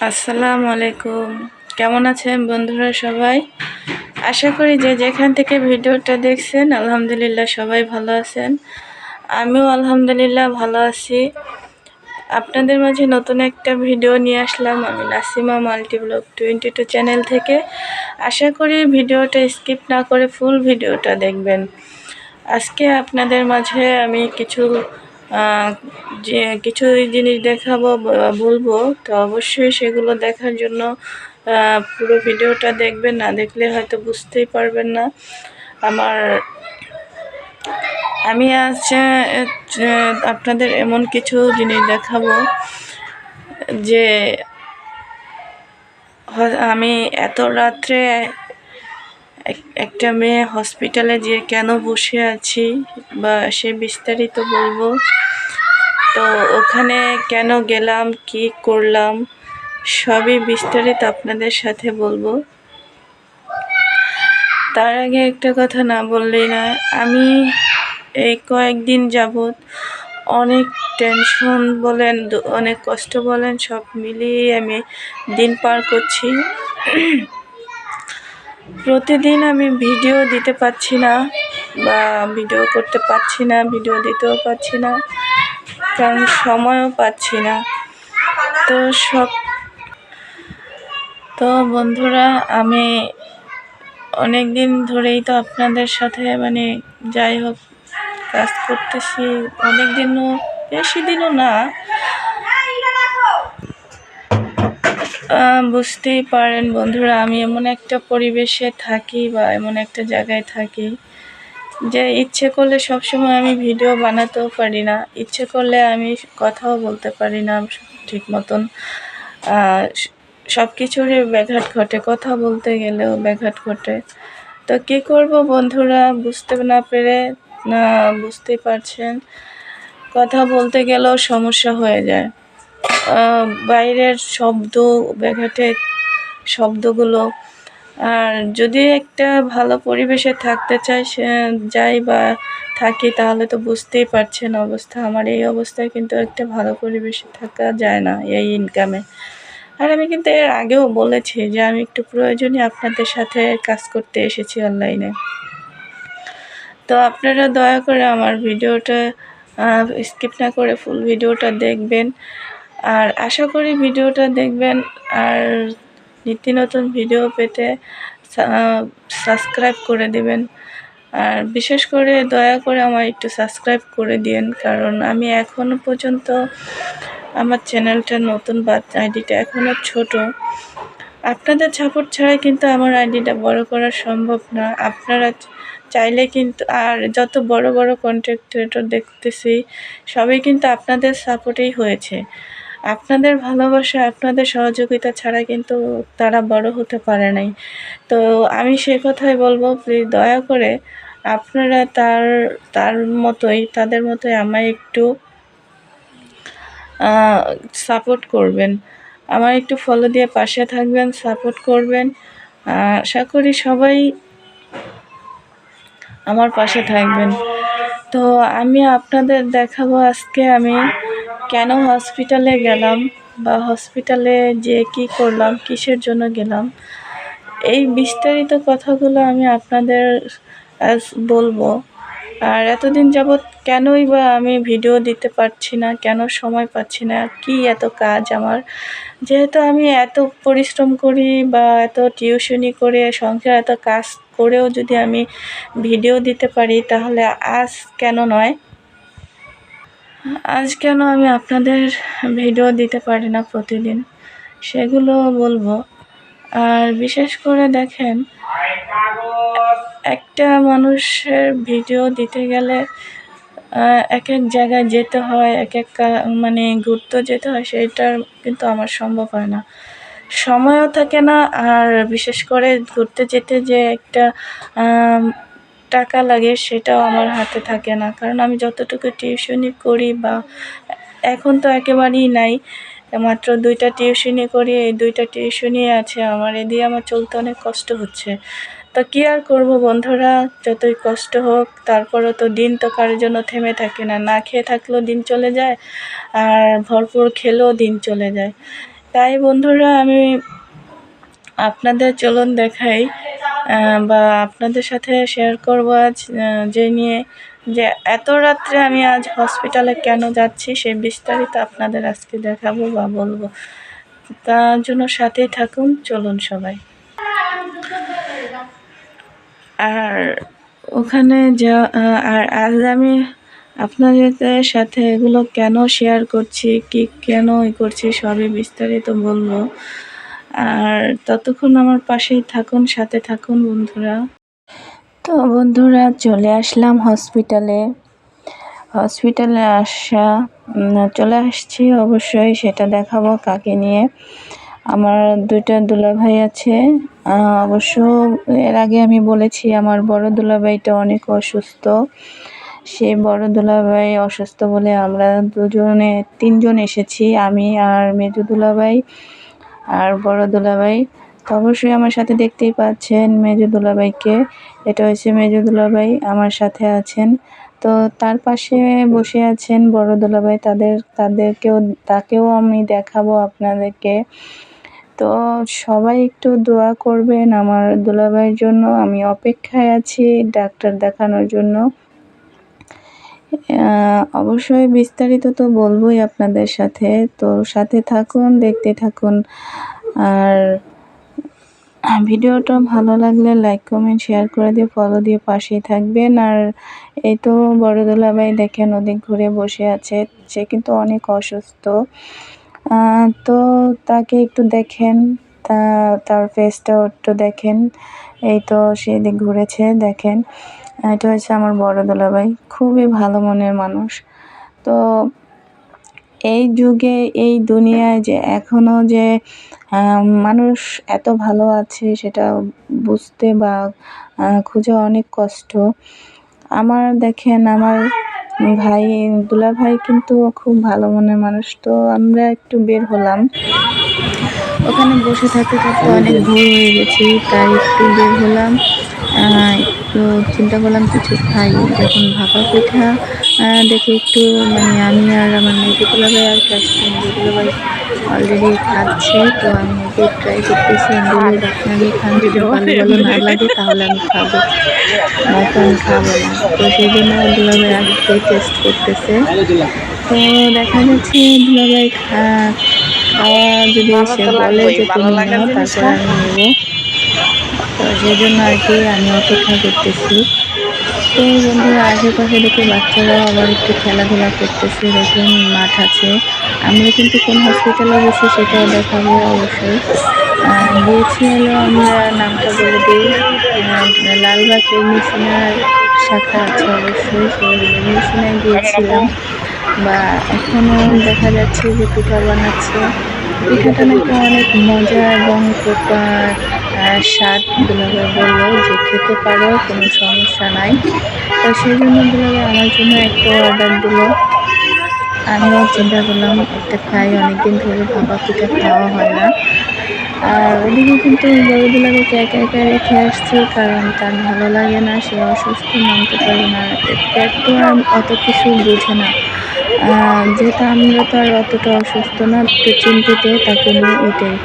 আসসালামু আলাইকুম। কেমন আছেন বন্ধুরা সবাই? আশা করি যে যেখান থেকে ভিডিওটা দেখছেন আলহামদুলিল্লাহ সবাই ভালো আছেন। আমিও আলহামদুলিল্লাহ ভালো আছি। আপনাদের মাঝে নতুন একটা ভিডিও নিয়ে আসলাম আমি নাসিমা মাল্টিব্লগ 22 চ্যানেল থেকে। আশা করি ভিডিওটা স্কিপ না করে ফুল ভিডিওটা দেখবেন। আজকে আপনাদের মাঝে আমি কিছু জিনিস দেখাবো বলবো, তো অবশ্যই সেগুলো দেখার জন্য পুরো ভিডিওটা দেখবেন, না দেখলে হয়তো বুঝতেই পারবেন না। আমি আজ আপনাদের এমন কিছু জিনিস দেখাবো যে আমি এত রাত্রে একটা মেয়ে হসপিটালে যে কেন বসে আছি বা সে বিস্তারিত বলবো। তো ওখানে কেন গেলাম, কি করলাম, সবই বিস্তারিত আপনাদের সাথে বলবো। তার আগে একটা কথা না বললেই না, আমি এই কয়েকদিন যাবৎ অনেক টেনশন বলেন, অনেক কষ্ট বলেন, সব মিলিয়ে আমি দিন পার করছি। প্রতিদিন আমি ভিডিও দিতে পারছি না বা ভিডিও করতে পারছি না, ভিডিও দিতেও পারছি না, কারণ সময়ও পাচ্ছি না। তো বন্ধুরা, আমি অনেক দিন ধরেই তো আপনাদের সাথে যাই হোক কাজ করতেছি, অনেক দিনও, বেশি দিনও না। বুঝতেই পারেন বন্ধুরা, আমি এমন একটা পরিবেশে থাকি বা এমন একটা জায়গায় থাকি যে ইচ্ছে করলে সবসময় আমি ভিডিও বানাতেও পারি না, ইচ্ছে করলে আমি কথাও বলতে পারি না ঠিক মতন। সব কিছুরই ব্যাঘাত ঘটে, কথা বলতে গেলেও ব্যাঘাত ঘটে। তো কী করব বন্ধুরা, বুঝতেই পারছেন, কথা বলতে গেলেও সমস্যা হয়ে যায়। বাইরের ব্যাঘাতে শব্দগুলো, আর যদি একটা ভালো পরিবেশে থাকতে যাই বা থাকি, তাহলে তো বুঝতেই পারছেন অবস্থা। আমার এই অবস্থায় কিন্তু একটা ভালো পরিবেশে থাকা যায় না এই ইনকামে। আর আমি কিন্তু এর আগেও বলেছি যে আমি একটু প্রয়োজনীয় আপনাদের সাথে কাজ করতে এসেছি অনলাইনে। তো আপনারা দয়া করে আমার ভিডিওটা স্কিপ না করে ফুল ভিডিওটা দেখবেন, আর আশা করি ভিডিওটা দেখবেন। আর নিত্য নতুন ভিডিও পেতে সাবস্ক্রাইব করে দিবেন। আর বিশেষ করে দয়া করে আমার একটু সাবস্ক্রাইব করে দিন, কারণ আমি এখনও পর্যন্ত আমার চ্যানেলটা নতুন বা আইডিটা এখনও ছোট। আপনাদের সাপোর্ট ছাড়াই কিন্তু আমার আইডিটা বড় করা সম্ভব না। আপনারা চাইলে কিন্তু, আর যত বড় বড় কন্টেন্ট ক্রিয়েটর দেখতেছি সবই কিন্তু আপনাদের সাপোর্টেই হয়েছে। আপনাদের ভালোবাসা, আপনাদের সহযোগিতা ছাড়া কিন্তু তারা বড় হতে পারে নাই। তো আমি সে কথাই বলবো, প্লিজ দয়া করে আপনারা তাদের মতোই আমায় একটু সাপোর্ট করবেন, আমার একটু ফলো দিয়ে পাশে থাকবেন, সাপোর্ট করবেন। আশা করি সবাই আমার পাশে থাকবেন। তো আমি আপনাদের দেখাবো আজকে আমি কেন হসপিটালে গেলাম বা হসপিটালে যে কি করলাম, কিসের জন্য গেলাম, এই বিস্তারিত কথাগুলো আমি আপনাদের বলবো। আর এতদিন যাবৎ কেনই বা আমি ভিডিও দিতে পারছি না, কেন সময় পাচ্ছি না, কি এত কাজ আমার, যেহেতু আমি এত পরিশ্রম করি বা এত টিউশনি করে সংসার এত কাজ করেও যদি আমি ভিডিও দিতে পারি, তাহলে আজ কেন আমি আপনাদের ভিডিও দিতে পারি না প্রতিদিন, সেগুলো বলবো। আর বিশেষ করে দেখেন, একটা মানুষের ভিডিও দিতে গেলে এক এক জায়গায় যেতে হয়, ঘুরতে যেতে হয়, সেটার কিন্তু আমার সম্ভব হয় না, সময়ও থাকে না। আর বিশেষ করে ঘুরতে যেতে যে একটা টাকা লাগে, সেটাও আমার হাতে থাকে না, কারণ আমি যতটুকু টিউশনি করি বা এখন তো একেবারেই নাই, মাত্র 2টা টিউশনি করি, এই 2টা টিউশনি আছে আমার, এ দিয়ে আমার চলতে অনেক কষ্ট হচ্ছে। তো কী আর করবো বন্ধুরা, যতই কষ্ট হোক তারপরও তো দিন তো কারোর জন্য থেমে থাকে না, না খেয়ে থাকলেও দিন চলে যায়, আর ভরপুর খেলেও দিন চলে যায়। তাই বন্ধুরা আমি আপনাদের চলুন দেখাই বা আপনাদের সাথে শেয়ার করব আজ যে নিয়ে যে এত রাত্রে আমি আজ হসপিটালে কেন যাচ্ছি সেই বিস্তারিত আপনাদের আজকে দেখাবো বা বলবো। তার জন্য সাথেই থাকুন, চলুন সবাই। আর ওখানে যা আর আজ আমি আপনাদের সাথে এগুলো কেন শেয়ার করছি, কি কেন করছি সবই বিস্তারিত বলবো। আর ততক্ষণ আমার পাশেই থাকুন, সাথে থাকুন বন্ধুরা। তো বন্ধুরা চলে আসলাম হসপিটালে চলে আসছি অবশ্যই, সেটা দেখাবো কাকে নিয়ে। আমার দুইটা দুলাভাই আছে। অবশ্য এর আগে আমি বলেছি আমার বড় দুলাভাইটা অনেক অসুস্থ। সেই বড় দুলাভাই অসুস্থ বলে আমরা তিনজন এসেছি, আমি আর মেজো দুলাভাই আর বড় দুলাভাই। তো অবশ্যই আমার সাথে দেখতেই পাচ্ছেন মেজো দুলাভাইকে, এটা হচ্ছে মেজো দুলাভাই আমার সাথে আছেন। তো তার পাশে বসে আছেন বড় দুলাভাই, তাকেও আমি দেখাবো আপনাদেরকে। তো সবাই একটু দোয়া করবেন আমার দুলাভাইয়ের জন্য। আমি অপেক্ষায় আছি ডাক্তার দেখানোর জন্য। অবশ্যই বিস্তারিত তো বলবোই আপনাদের সাথে, তো সাথে থাকুন, দেখতে থাকুন। আর ভিডিওটা ভালো লাগলে লাইক কমেন্ট শেয়ার করে দিয়ে ফলো দিয়ে পাশেই থাকবেন। আর এই তো বড় দুলাভাই দেখেন ওদিক ঘুরে বসে আছে, সে কিন্তু অনেক অসুস্থ। তো তাকে একটু দেখেন, তার ফেসটা একটু দেখেন। এই তো সেদিক ঘুরেছে, দেখেন। এটা হচ্ছে আমার বড় দুলাভাই, খুবই ভালো মনের মানুষ। তো এই যুগে এই দুনিয়ায় যে এখনো যে মানুষ এত ভালো আছে সেটা বুঝতে বা খুঁজে অনেক কষ্ট। দেখেন আমার দুলাভাই কিন্তু খুব ভালো মনের মানুষ। তো আমরা একটু বের হলাম, ওখানে বসে থাকতে থাকতে অনেক ভোর হয়ে গেছি, তাই একটু বের হলাম। একটু চিন্তা করলাম কিছু খাই, যখন ভাপা পিঠা দেখে একটু আমি আর আমার মেজো দুলাভাই আর মেজো দুলাভাই অলরেডি খাচ্ছে। তো আমি ওকে ট্রাই করতেছি, আমি বলি আপনি খান, যদি ভালো ভালো না লাগে তাহলে আমি খাবো, নয়তো আমি খাবো না। তো সেই জন্য দুলাভাই আগে টেস্ট করতেছে। তো দেখা যাচ্ছে দুলাভাই খাওয়া যদি সে বলে যে তুমি নাও, তারপর আমি নেবো। তো সেই জন্য আর কি আমি অপেক্ষা করতেছি। তো বন্ধুরা আশেপাশে দেখে বাচ্চারাও আবার একটু খেলাধুলা করতেছে, দেখুন মাঠ আছে। আমরা কিন্তু কোন হসপিটালে গেছি সেটাও দেখাবো অবশ্যই। গিয়েছি হলো, আমরা নামটা বলে দিই, লালবাগ মেডিসিনার শাখা আছে অবশ্যই, সেই মেডিসিনায় গিয়েছিলাম। বা এখনও দেখা যাচ্ছে যে পিঠা বানাচ্ছে, পিঠাটা নাকি অনেক মজা এবং প্রকার স্বাদ। দুলাভাই বললো যে খেতে পারো, কোনো সমস্যা নাই। তো সেই জন্য দুলাভাই আমার জন্য একটা অর্ডার দিল। আমিও চিন্তা করলাম একটা খাই, অনেকদিন ধরে ভাপা পিঠা খাওয়া হয় না। আর ওদিকে কিন্তু বড় দুলাভাইকে একা একা রেখে আসছি, কারণ তার ভালো লাগে না, সে অসুস্থ, নামতে পারবে না। পেট তো আর অত কিছু বোঝে না, যেহেতু আমরা তো আর অতটা অসুস্থ না, একটু চিন্তিত তাকে নিয়ে, এটাই।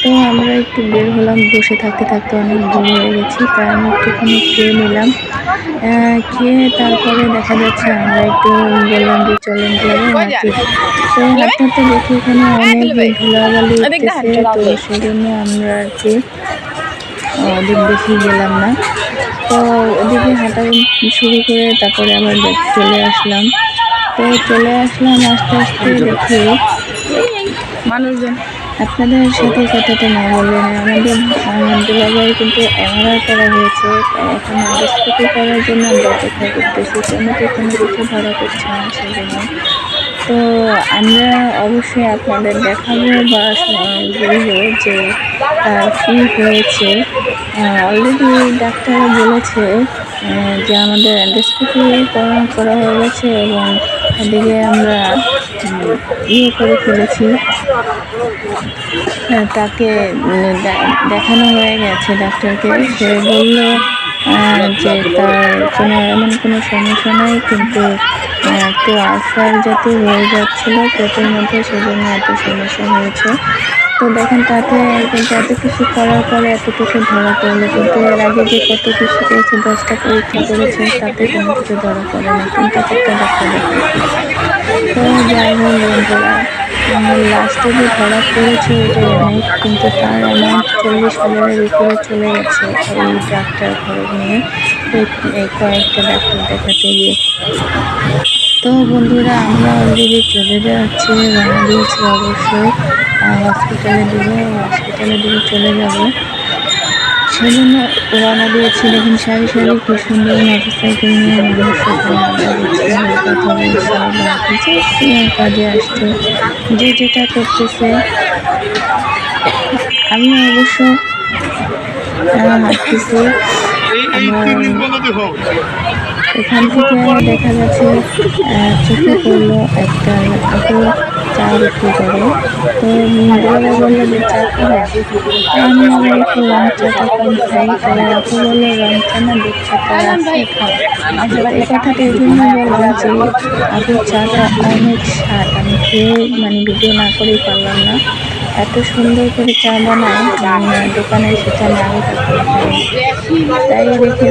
তো আমরা একটু বের হলাম, বসে থাকতে থাকতে অনেক ভোর হয়ে গেছি, তাই আমি একটুখানি খেয়ে নিলাম। খেয়ে তারপরে দেখা যাচ্ছে আমরা একটু বললাম যে চলেন যাবো হাঁটি। তো হাঁটতে হাঁটতে দেখি এখানে অনেক ধুলাবালি উঠতেছে, তো সেই জন্য আমরা আর কি ওদিক বেশি গেলাম না। তো ওদিকে হাঁটা শুরু করে তারপরে আবার চলে আসলাম। তো চলে আসলাম আস্তে আস্তে, দেখি মানুষজন। আপনাদের সাথে কথাটা না বললে না, আমাদের দুলাভাই কিন্তু এমআরআই করা হয়েছে, তাই এখন এন্ডোস্কোপি করার জন্য আমরা অপেক্ষা করতেছি, কোনো কিছু ধরা করছে না সেই জন্য। তো আমরা অবশ্যই আপনাদের দেখাবো বা বলবো যে তার কী হয়েছে। অলরেডি ডাক্তার বলেছে যে আমাদের এন্ডোস্কোপি করা হয়ে গেছে এবং এদিকে আমরা করে ফেলেছি। তাকে দেখানো হয়ে গেছে ডাক্তারকে, সে বলল যে তার এমন কোনো সমস্যা নাই, কিন্তু একটু আলসার জাতীয় হয়ে যাচ্ছিলো পেটের মধ্যে, সেজন্য এত সমস্যা হয়েছে। তো দেখেন তাতে কিন্তু এত কিছু করার পরে এতটুকু ধরা পড়লো, কিন্তু এর আগে যে কত কিছু করেছে, 10টা পরীক্ষা করেছে, তাতে কোনো কিছু ধরা পড়ে না, 3টা 4টা ডাক্তার দেখাচ্ছে। তো যাই হোক বন্ধুরা, লাস্টে যে ধরা পড়েছে ওইটাই অনেক, কিন্তু তার অ্যামাউন্ট 40,000-এর উপরে চলে গেছে এই ডাক্তার খরচ নিয়ে, এই কয়েকটা ডাক্তার দেখাতে গিয়ে। তো বন্ধুরা, আমরা অলরেডি চলে যাচ্ছি, রওনা দিয়েছি অবশ্যই হসপিটালের দিকে চলে যাব, সেজন্য রওনা দিয়েছি। দেখেন সারি সারি কি সুন্দর মোটরসাইকেল নিয়ে মানুষ সেখানে আড্ডা দিচ্ছে, কথা বলছে, কাজে আসছে, যে যেটা করতেছে। আমি অবশ্য হাঁটতেছি। এখান থেকে দেখা যাচ্ছে চোখে পড়লো একটা আপু চা বিক্রি করে। তো বলে বললো যে চা খাবে, আমি আবার একটু রং চাটা কম খাই। তো আপু বললো রং চা না দুধ চাটা আছে, খাও। এই কথাটা এই জন্য বললাম যে আপুর চাটা অনেক স্বাদ, আমি খেয়ে ভিডিও না করেই পারলাম না, এত সুন্দর করে চা বানায়, দোকানে এসে চা আমি আগে কখনো খাইনি। তাই দেখে